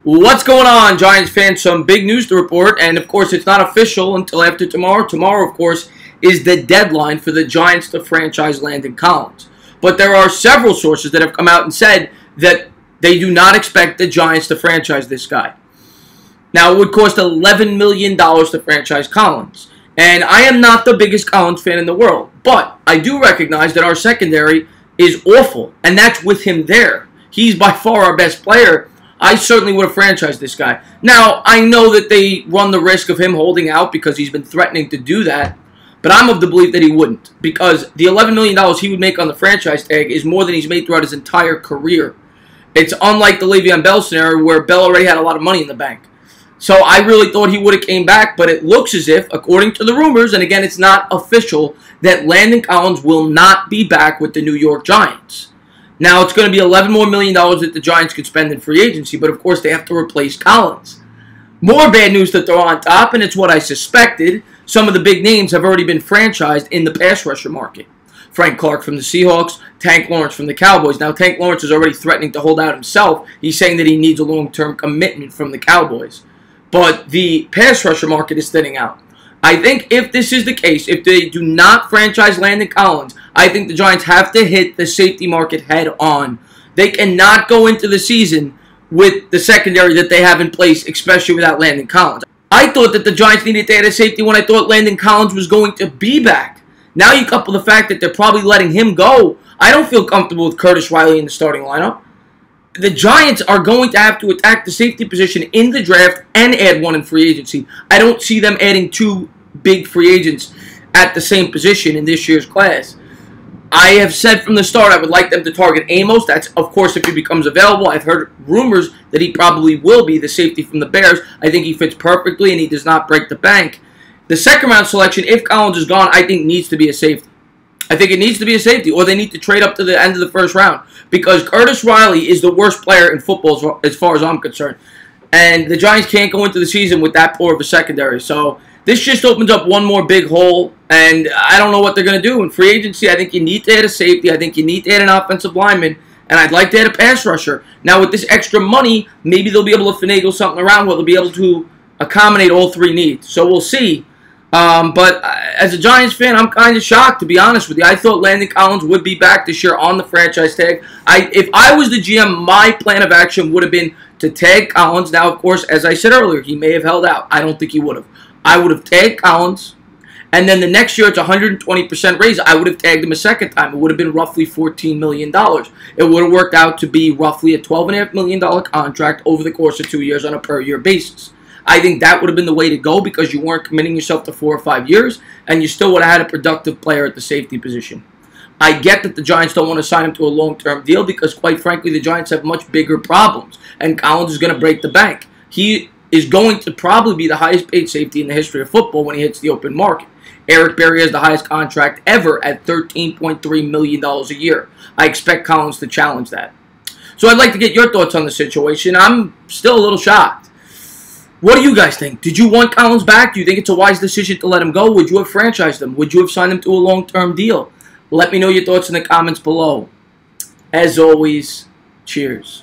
What's going on, Giants fans? Some big news to report, and of course it's not official until after tomorrow. Tomorrow, of course, is the deadline for the Giants to franchise Landon Collins. But there are several sources that have come out and said that they do not expect the Giants to franchise this guy. Now, it would cost $11 million to franchise Collins. And I am not the biggest Collins fan in the world, but I do recognize that our secondary is awful, and that's with him there. He's by far our best player. I certainly would have franchised this guy. Now, I know that they run the risk of him holding out because he's been threatening to do that, but I'm of the belief that he wouldn't, because the $11 million he would make on the franchise tag is more than he's made throughout his entire career. It's unlike the Le'Veon Bell scenario where Bell already had a lot of money in the bank. So I really thought he would have came back, but it looks as if, according to the rumors, and again, it's not official, that Landon Collins will not be back with the New York Giants. Now, it's going to be $11 million more that the Giants could spend in free agency, but of course they have to replace Collins. More bad news to throw on top, and it's what I suspected. Some of the big names have already been franchised in the pass rusher market. Frank Clark from the Seahawks, Tank Lawrence from the Cowboys. Now, Tank Lawrence is already threatening to hold out himself. He's saying that he needs a long-term commitment from the Cowboys. But the pass rusher market is thinning out. I think if this is the case, if they do not franchise Landon Collins, I think the Giants have to hit the safety market head on. They cannot go into the season with the secondary that they have in place, especially without Landon Collins. I thought that the Giants needed to add a safety when I thought Landon Collins was going to be back. Now you couple the fact that they're probably letting him go. I don't feel comfortable with Curtis Riley in the starting lineup. The Giants are going to have to attack the safety position in the draft and add one in free agency. I don't see them adding two big free agents at the same position in this year's class. I have said from the start I would like them to target Amos. That's, of course, if he becomes available. I've heard rumors that he probably will be the safety from the Bears. I think he fits perfectly and he does not break the bank. The second round selection, if Collins is gone, I think needs to be a safety. I think it needs to be a safety, or they need to trade up to the end of the first round, because Curtis Riley is the worst player in football as far as I'm concerned. And the Giants can't go into the season with that poor of a secondary. So this just opens up one more big hole, and I don't know what they're going to do. In free agency, I think you need to add a safety. I think you need to add an offensive lineman, and I'd like to add a pass rusher. Now, with this extra money, maybe they'll be able to finagle something around where they'll be able to accommodate all three needs. So we'll see. But as a Giants fan, I'm kind of shocked, to be honest with you. I thought Landon Collins would be back this year on the franchise tag. If I was the GM, my plan of action would have been to tag Collins. Now, of course, as I said earlier, he may have held out. I don't think he would have. I would have tagged Collins, and then the next year it's 120% raise. I would have tagged him a second time. It would have been roughly $14 million. It would have worked out to be roughly a $12.5 million contract over the course of 2 years on a per-year basis. I think that would have been the way to go because you weren't committing yourself to 4 or 5 years, and you still would have had a productive player at the safety position. I get that the Giants don't want to sign him to a long-term deal because, quite frankly, the Giants have much bigger problems, and Collins is going to break the bank. He is going to probably be the highest-paid safety in the history of football when he hits the open market. Eric Berry has the highest contract ever at $13.3 million a year. I expect Collins to challenge that. So I'd like to get your thoughts on the situation. I'm still a little shocked. What do you guys think? Did you want Collins back? Do you think it's a wise decision to let him go? Would you have franchised him? Would you have signed him to a long-term deal? Let me know your thoughts in the comments below. As always, cheers.